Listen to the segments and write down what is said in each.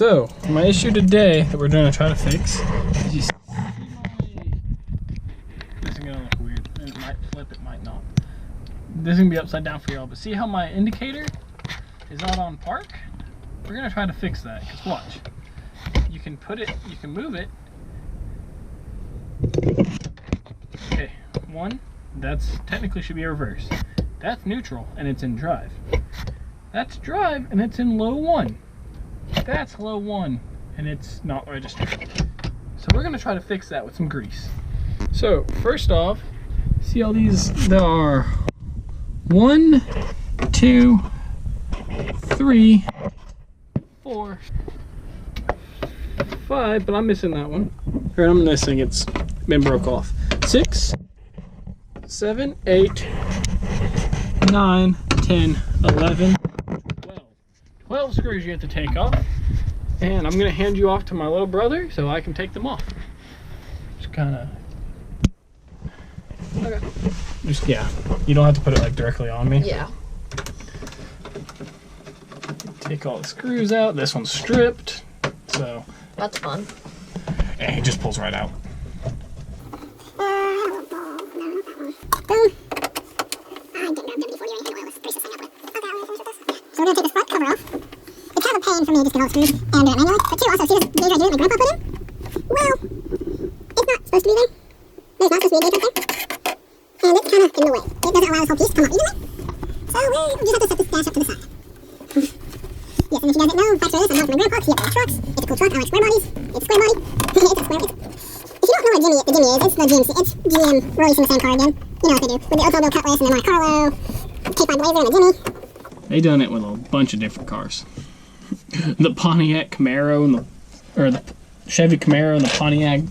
So, my issue today that we're going to try to fix is you see this is going to look weird. It might flip, it might not. This is going to be upside down for y'all, but see how my indicator is not on park? We're going to try to fix that, because watch. You can put it, you can move it. Okay, one, that's technically should be a reverse. That's neutral, and it's in drive. That's drive, and it's in low 1. That's low 1, and it's not registered. So we're going to try to fix that with some grease. So first off, see all these? There are 1, 2, 3, 4, 5, but I'm missing that one. Or I'm missing, it's been broke off. 6, 7, 8, 9, 10, 11, 12 screws you have to take off, and I'm gonna hand you off to my little brother so I can take them off. Just kind of, okay. Just, yeah, you don't have to put it like directly on me. Yeah. Take all the screws out. This one's stripped, so. That's fun. And he just pulls right out. So we're going to take this front cover off. It's kind of a pain for me just to get all the screws and do it manually. But two, also, see this gauge right here that my grandpa put in? Well, it's not supposed to be there. There's not supposed to be a gauge right there. And it's kind of in the way. It doesn't allow this whole piece to come up evenly. So we just have to set this dash up to the side. Yes, and if you guys didn't know, backstory is I'm not from my grandpa because he had trucks. It's a cool truck. I like square bodies. It's a square body. It's a square. If you don't know what the Jimmy is, it's the GMC. It's GM releasing the same car again. You know what they do. With the Oldsmobile Cutlass and the Monte Carlo, Cape Blazer and the Jimmy. They done it with a bunch of different cars. The Pontiac Camaro and the Chevy Camaro and the Pontiac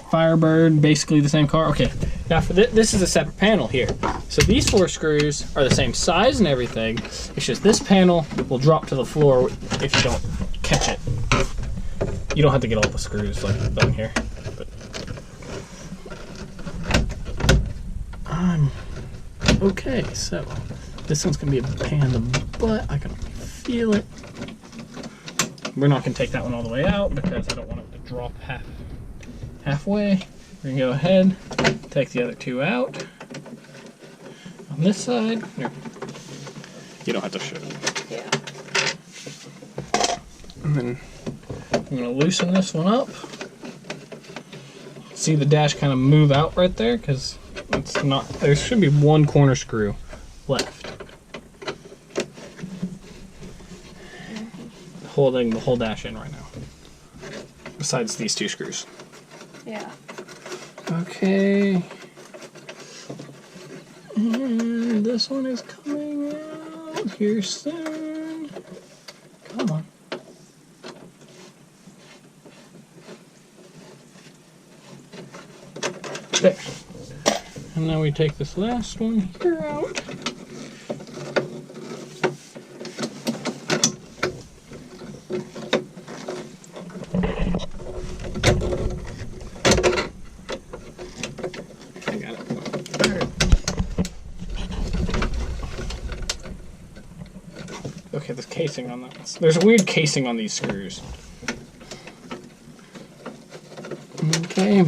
Firebird, basically the same car. Okay, now for this is a separate panel here. So these 4 screws are the same size and everything. It's just this panel will drop to the floor if you don't catch it. You don't have to get all the screws like done here. But okay, so this one's gonna be a pain in the butt. I can feel it. We're not gonna take that one all the way out because I don't want it to drop halfway. We're gonna go ahead, take the other 2 out. On this side, here. You don't have to show it. Yeah. And then I'm gonna loosen this one up. See the dash kind of move out right there because it's not. There should be 1 corner screw left. Holding the whole dash in right now. Besides these 2 screws. Yeah. Okay. And this one is coming out here soon. Come on. There. And now we take this last one here out. Okay, there's casing on that. There's a weird casing on these screws. Okay.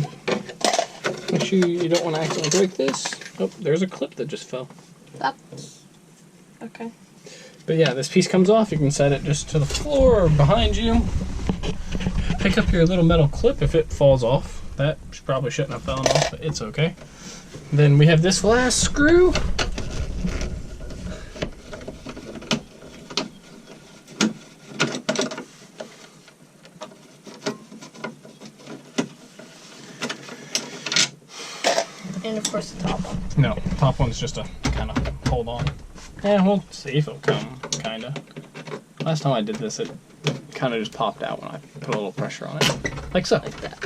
Make sure you don't want to accidentally break this. Oh, there's a clip that just fell. That's okay. But yeah, this piece comes off. You can set it just to the floor or behind you. Pick up your little metal clip if it falls off. That probably shouldn't have fallen off, but it's okay. Then we have this last screw. And of course the top one. No, top one's just a kind of hold on. Yeah, we'll see if it'll come, kind of. Last time I did this, it kind of just popped out when I put a little pressure on it. Like so. Like that.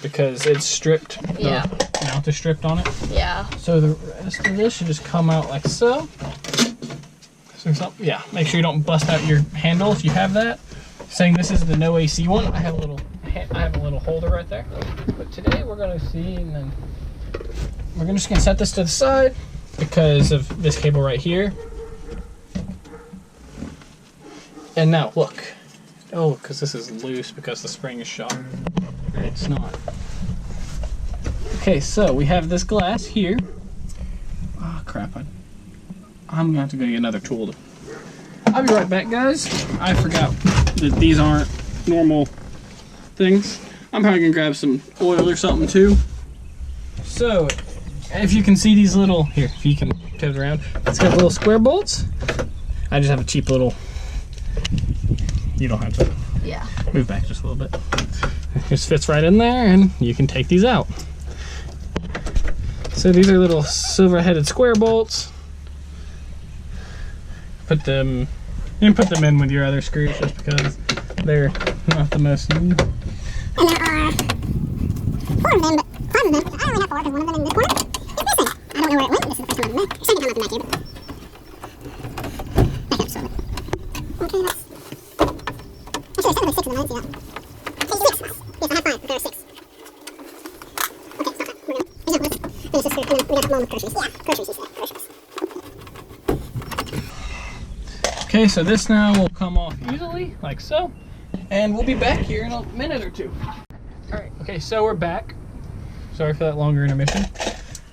Because it's stripped. Yeah. The mount is stripped on it. Yeah. So the rest of this should just come out like so. Yeah, make sure you don't bust out your handle if you have that. Saying this is the no AC one, I have a little holder right there. But today we're going to see, and then we're just going to set this to the side because of this cable right here. And now look, Oh, because this is loose because the spring is shot. It's not. Okay, so we have this glass here. Oh crap, I'm gonna have to go get another tool. I'll be right back, guys. I forgot that these aren't normal things. I'm probably gonna grab some oil or something too. So, if you can see these little, here, if you can turn it around, it's got little square bolts. I just have a cheap little, you don't have to move back just a little bit. It just fits right in there and you can take these out. So these are little silver-headed square bolts. Put them, you can put them in with your other screws just because they're not the most neat. And there are 4 of them, but 5 of them, I only have 4 because one of them in this corner is missing. I don't know where it went. This is the first one on the back. It should be coming off the back here, but I can't show it. Okay, that's... Actually, there's 7 or 6 of them. I didn't see that. Okay, 6. Yes, I have 5, but there are 6. Okay, stop that. We're gonna finish this screw, and then we got one with groceries. Yeah, groceries, you said. Groceries. Okay, so this now will come off easily, like so. And we'll be back here in a minute or two. Alright, okay, so we're back. Sorry for that longer intermission.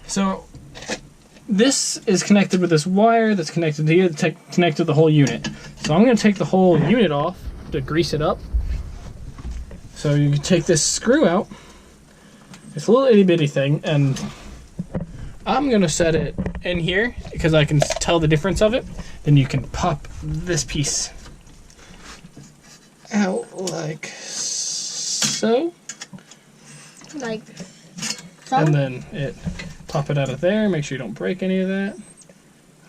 So, this is connected with this wire that's connected to here, connected to the whole unit. So I'm going to take the whole unit off to grease it up. So you can take this screw out. It's a little itty bitty thing, and I'm going to set it in here because I can tell the difference of it. Then you can pop this piece out like so. Like so? And then pop it out of there, make sure you don't break any of that.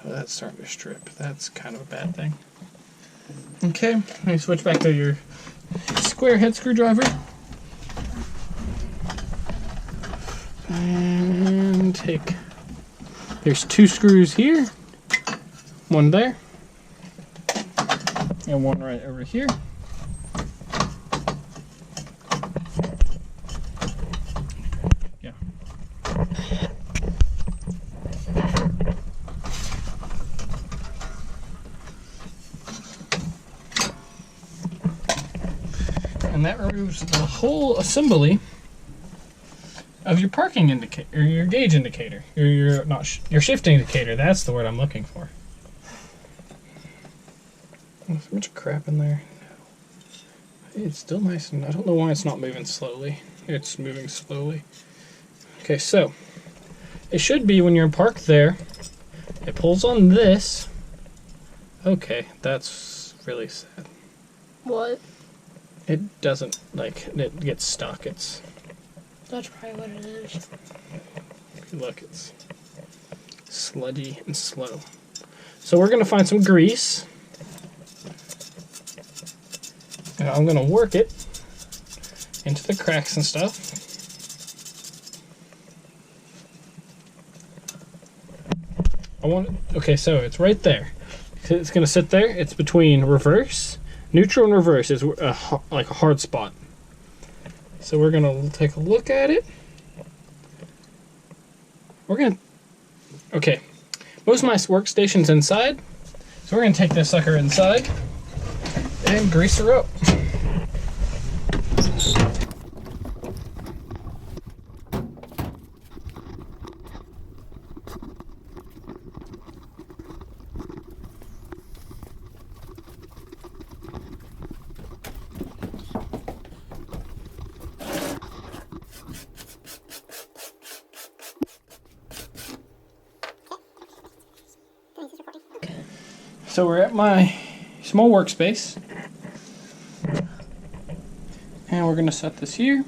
Oh, that's starting to strip. That's kind of a bad thing. Okay, let me switch back to your square head screwdriver. And there's 2 screws here. One there. And one right over here. Yeah. And that removes the whole assembly of your parking indicator, or your gauge indicator, your shift indicator. That's the word I'm looking for. There's so much crap in there. It's still nice, and I don't know why it's not moving slowly. It's moving slowly. Okay, so it should be when you're parked there. It pulls on this. Okay, that's really sad. What? It doesn't, like, it gets stuck. That's probably what it is. Look, it's sludgy and slow. So we're going to find some grease. And I'm going to work it into the cracks and stuff. Okay, so it's right there. It's going to sit there. It's between reverse, neutral and reverse is like a hard spot. So we're going to take a look at it. Okay, most of my workstation's inside. So we're going to take this sucker inside and grease her up. So we're at my small workspace, and we're going to set this here,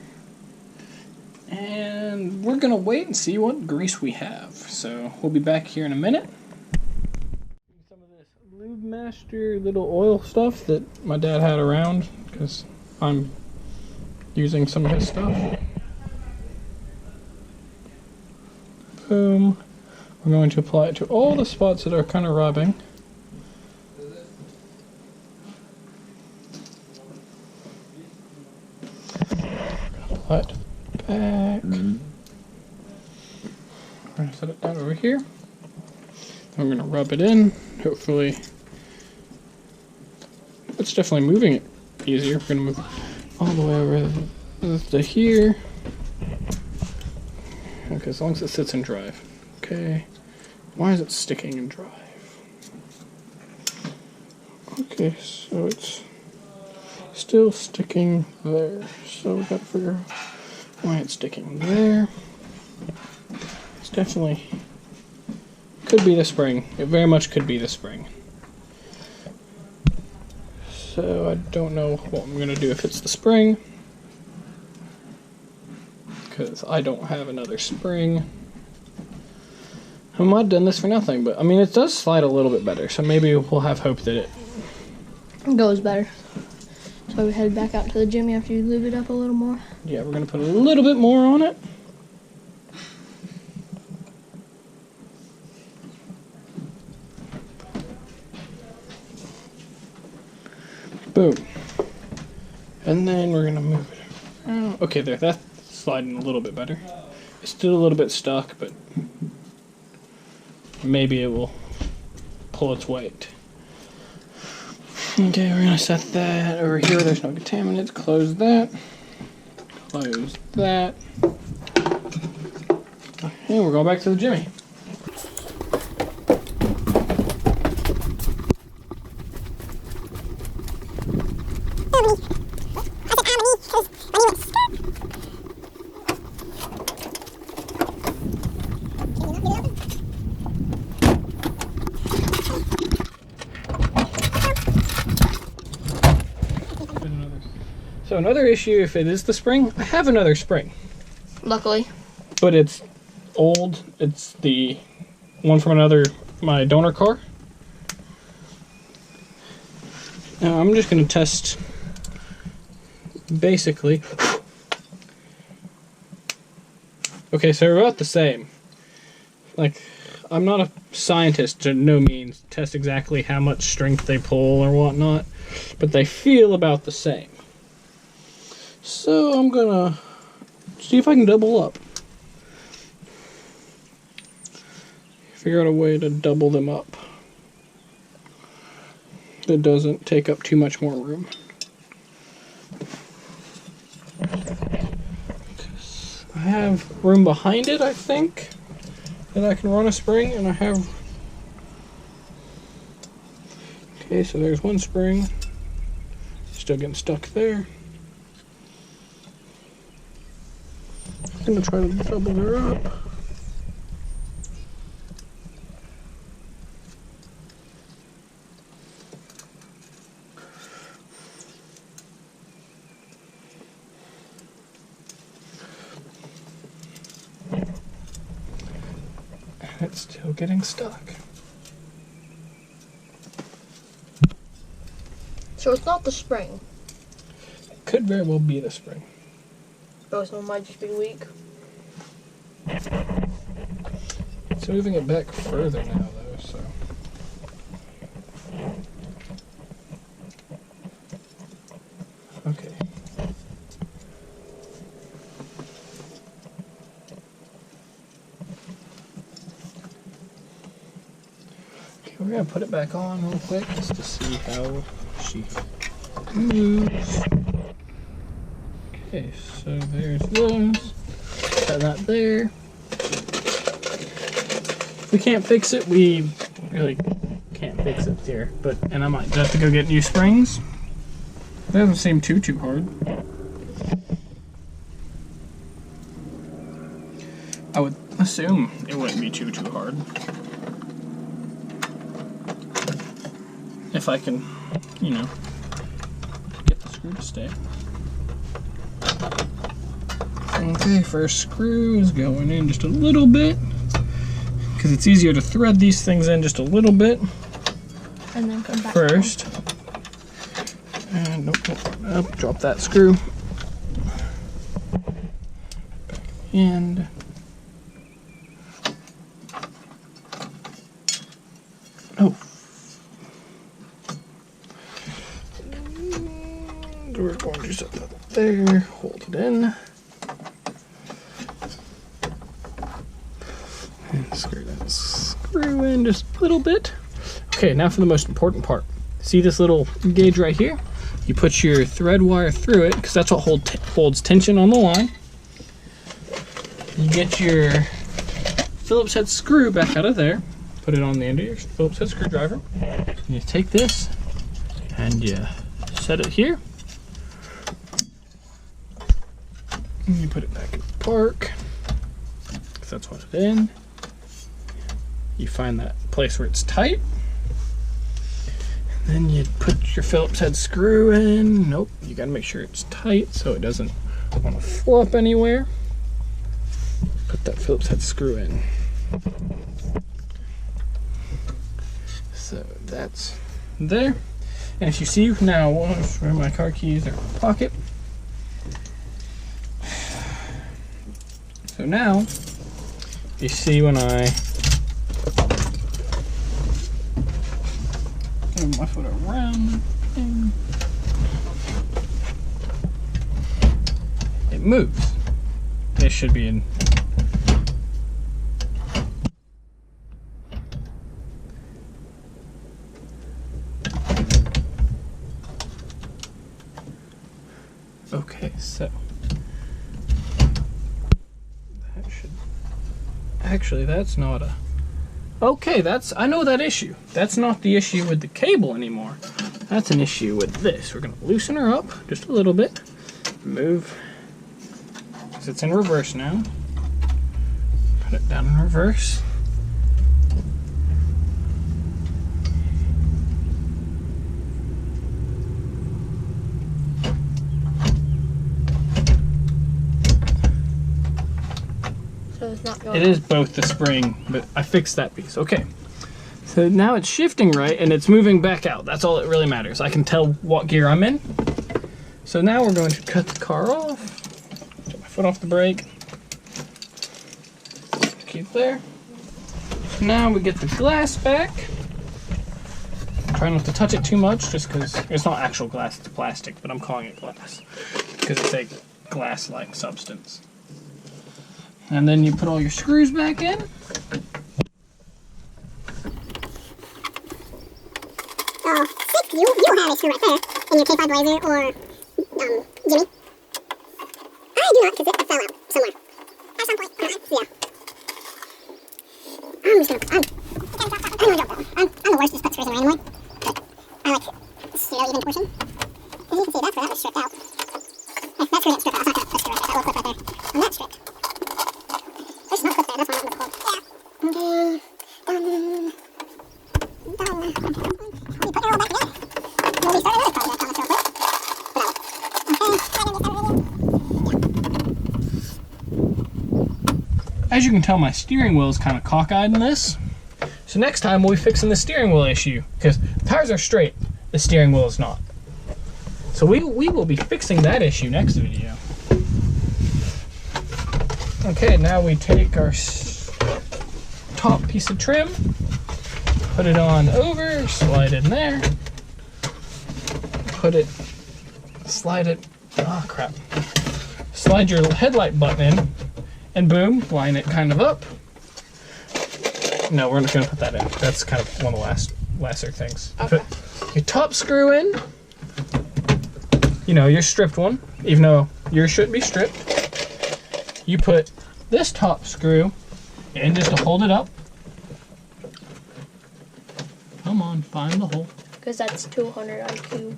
and we're going to wait and see what grease we have. So we'll be back here in a minute. Some of this Lube Master little oil stuff that my dad had around, because I'm using some of his stuff. Boom. We're going to apply it to all the spots that are kind of rubbing. Apply it back. We're going to set it down over here. Then we're going to rub it in. Hopefully, it's definitely moving it easier. We're gonna move all the way over to here. Okay, as long as it sits in drive. Okay. Why is it sticking in drive? Okay, so it's still sticking there. So we gotta figure out why it's sticking there. It's definitely could be the spring. It very much could be the spring. So I don't know what I'm gonna do if it's the spring, because I don't have another spring. I might have done this for nothing, but I mean it does slide a little bit better, so maybe we'll have hope that it goes better. So we head back out to the gym after you lube it up a little more. Yeah, we're gonna put a little bit more on it. Boom. And then we're gonna move it. Oh, okay, there. That's sliding a little bit better. It's still a little bit stuck, but maybe it will pull its weight. Okay, we're gonna set that over here. There's no contaminants. Close that. Close that. And we're going back to the Jimmy. So another issue, if it is the spring, I have another spring. Luckily. But it's old. It's the one from my donor car. Now I'm just going to test basically. Okay, so they're about the same. Like, I'm not a scientist to no means, test exactly how much strength they pull or whatnot, but they feel about the same. So I'm gonna see if I can double up. Figure out a way to double them up that doesn't take up too much more room. I have room behind it, I think, that I can run a spring, and I have... Okay, so there's one spring. Still getting stuck there. I'm gonna try to double her up. And it's still getting stuck. So it's not the spring. It could very well be the spring. Both of them might just be weak. It's moving it back further now, though, so... Okay. Okay, we're gonna put it back on real quick, just to see how she moves. Okay, so there's those. Got that there. If we can't fix it, we really can't fix it here. And I might have to go get new springs. It doesn't seem too hard. I would assume it wouldn't be too hard. If I can, you know, get the screw to stay. Okay, first screw is going in just a little bit, because it's easier to thread these things in just a little bit. And then come back first. And nope, drop that screw. And oh. And we're going to set that there, hold it in. And screw in just a little bit. Okay, now for the most important part. See this little gauge right here? You put your thread wire through it, because that's what holds tension on the line. You get your Phillips head screw back out of there, put it on the end of your Phillips head screwdriver. And you take this and you set it here. And you put it back in park, because that's what it's in. You find that place where it's tight. Then you put your Phillips head screw in. Nope, you gotta make sure it's tight so it doesn't want to flop anywhere. Put that Phillips head screw in. So that's there. And if you see now, where my car keys are in my pocket. So now, you see when I move my foot around the thing, it moves. It should be in. Okay, so that should actually, that's not a, okay, I know that issue. That's not the issue with the cable anymore. That's an issue with this. We're gonna loosen her up just a little bit, move, because it's in reverse now. Put it down in reverse. It is both the spring, but I fixed that piece. Okay, so now it's shifting right and it's moving back out. That's all that really matters. I can tell what gear I'm in. So now we're going to cut the car off. Get my foot off the brake. Keep there. Now we get the glass back. Try not to touch it too much, just because it's not actual glass, it's plastic, but I'm calling it glass because it's a glass-like substance. And then you put all your screws back in. Oh, sick. You have a screw right there in your K5 Blazer or Jimmy. I do not, because it fell out somewhere. At some point. Yeah. I'm just gonna drop that one. I'm gonna drop that one. I'm the worst at putting screws in randomly. But I like zero even portion. As you can see, that's where that was stripped out. That screw didn't strip out. It's not that screw right there. That little clip right there. And that's stripped. There's no clip there, that's why I'm not cold. Yeah. Okay. Done. You put it all back together. We'll restart another project on this real quick. As you can tell, my steering wheel is kind of cockeyed in this. So next time we'll be fixing the steering wheel issue, because the tires are straight, the steering wheel is not. So we will be fixing that issue next video. Okay, now we take our top piece of trim, put it on over, slide in there, put it, slide it, oh crap, slide your headlight button in, and boom, line it kind of up. No, we're not going to put that in. That's kind of one of the lesser things. Okay. Put your top screw in, you know, your stripped one, even though yours shouldn't be stripped. You put this top screw in just to hold it up. Come on, find the hole. Because that's 200 IQ.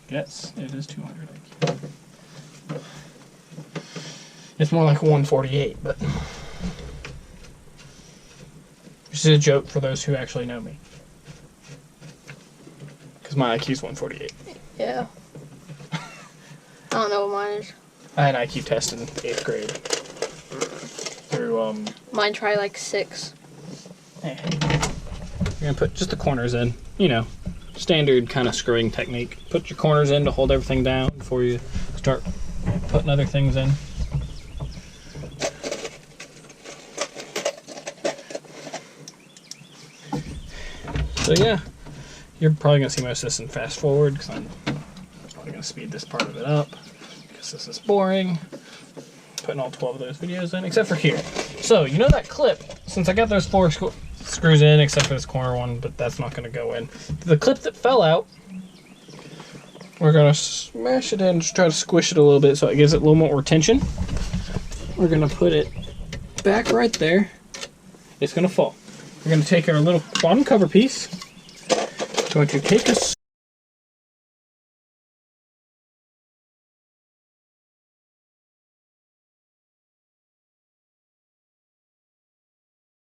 Yes, it is 200 IQ. It's more like 148, but this is a joke for those who actually know me. Because my IQ is 148. Yeah. I don't know what mine is. I had an IQ test in 8th grade. Through, Mine try like 6. You're gonna put just the corners in. You know, standard kind of screwing technique. Put your corners in to hold everything down before you start putting other things in. So yeah, you're probably gonna see most of this in fast forward because I'm probably gonna speed this part of it up because this is boring. Putting all 12 of those videos in, except for here. So you know that clip, since I got those 4 screws in, except for this corner one, but that's not gonna go in. The clip that fell out, We're gonna smash it in, just try to squish it a little bit so it gives it a little more tension. We're gonna put it back right there. It's gonna fall. We're gonna take our little bottom cover piece. Going to take a